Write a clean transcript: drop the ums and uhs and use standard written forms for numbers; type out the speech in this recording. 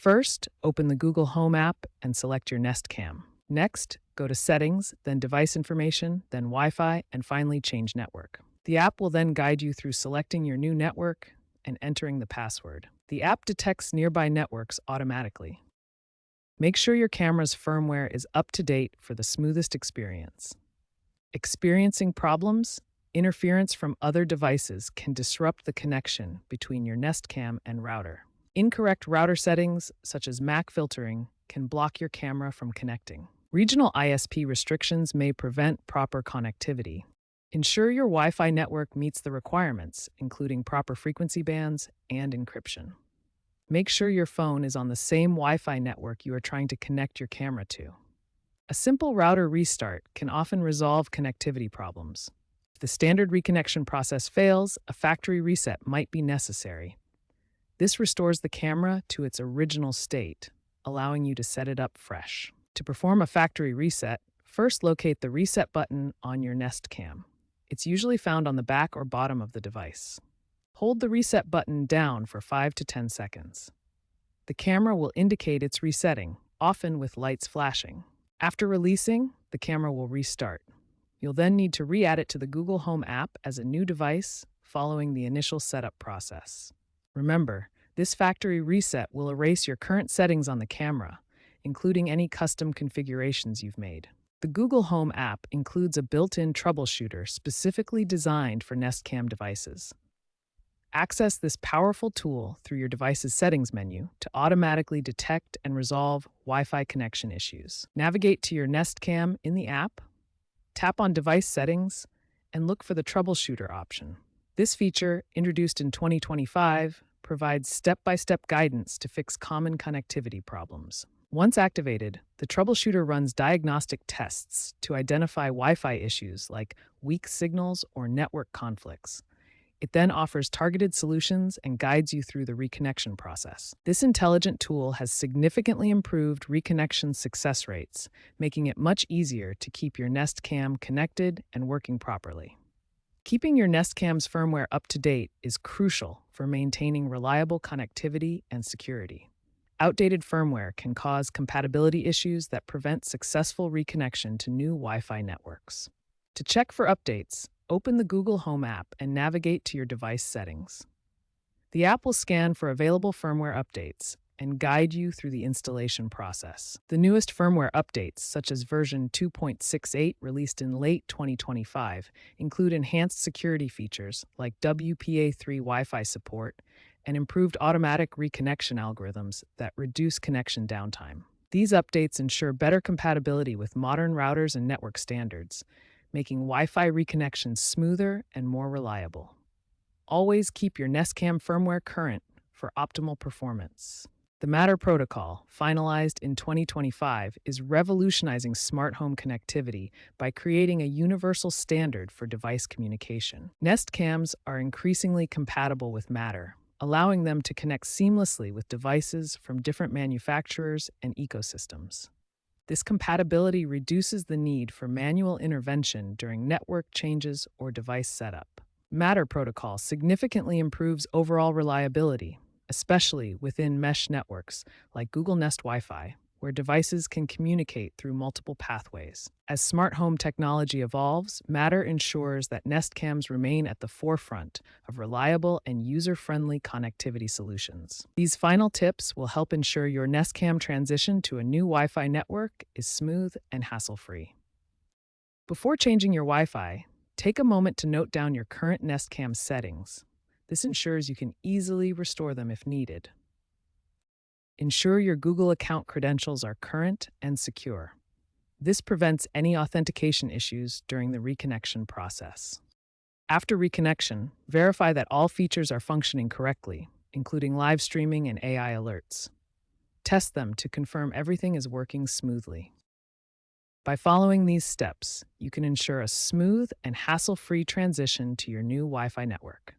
First, open the Google Home app and select your Nest Cam. Next, go to Settings, then Device Information, then Wi-Fi, and finally change network. The app will then guide you through selecting your new network and entering the password. The app detects nearby networks automatically. Make sure your camera's firmware is up to date for the smoothest experience. Experiencing problems? Interference from other devices can disrupt the connection between your Nest Cam and router. Incorrect router settings, such as MAC filtering, can block your camera from connecting. Regional ISP restrictions may prevent proper connectivity. Ensure your Wi-Fi network meets the requirements, including proper frequency bands and encryption. Make sure your phone is on the same Wi-Fi network you are trying to connect your camera to. A simple router restart can often resolve connectivity problems. If the standard reconnection process fails, a factory reset might be necessary. This restores the camera to its original state, allowing you to set it up fresh. To perform a factory reset, first locate the reset button on your Nest Cam. It's usually found on the back or bottom of the device. Hold the reset button down for 5 to 10 seconds. The camera will indicate it's resetting, often with lights flashing. After releasing, the camera will restart. You'll then need to re-add it to the Google Home app as a new device following the initial setup process. Remember, this factory reset will erase your current settings on the camera, including any custom configurations you've made. The Google Home app includes a built-in troubleshooter specifically designed for Nest Cam devices. Access this powerful tool through your device's settings menu to automatically detect and resolve Wi-Fi connection issues. Navigate to your Nest Cam in the app, tap on Device Settings, and look for the Troubleshooter option. This feature, introduced in 2025, provides step-by-step guidance to fix common connectivity problems. Once activated, the troubleshooter runs diagnostic tests to identify Wi-Fi issues like weak signals or network conflicts. It then offers targeted solutions and guides you through the reconnection process. This intelligent tool has significantly improved reconnection success rates, making it much easier to keep your Nest Cam connected and working properly. Keeping your Nest Cam's firmware up to date is crucial for maintaining reliable connectivity and security. Outdated firmware can cause compatibility issues that prevent successful reconnection to new Wi-Fi networks. To check for updates, open the Google Home app and navigate to your device settings. The app will scan for available firmware updates and guide you through the installation process. The newest firmware updates, such as version 2.68 released in late 2025, include enhanced security features like WPA3 Wi-Fi support and improved automatic reconnection algorithms that reduce connection downtime. These updates ensure better compatibility with modern routers and network standards, making Wi-Fi reconnections smoother and more reliable. Always keep your Nest Cam firmware current for optimal performance. The Matter protocol, finalized in 2025, is revolutionizing smart home connectivity by creating a universal standard for device communication. Nest Cams are increasingly compatible with Matter, allowing them to connect seamlessly with devices from different manufacturers and ecosystems. This compatibility reduces the need for manual intervention during network changes or device setup. Matter protocol significantly improves overall reliability, especially within mesh networks like Google Nest Wi-Fi, where devices can communicate through multiple pathways. As smart home technology evolves, Matter ensures that Nest Cams remain at the forefront of reliable and user-friendly connectivity solutions. These final tips will help ensure your Nest Cam transition to a new Wi-Fi network is smooth and hassle-free. Before changing your Wi-Fi, take a moment to note down your current Nest Cam settings. This ensures you can easily restore them if needed. Ensure your Google account credentials are current and secure. This prevents any authentication issues during the reconnection process. After reconnection, verify that all features are functioning correctly, including live streaming and AI alerts. Test them to confirm everything is working smoothly. By following these steps, you can ensure a smooth and hassle-free transition to your new Wi-Fi network.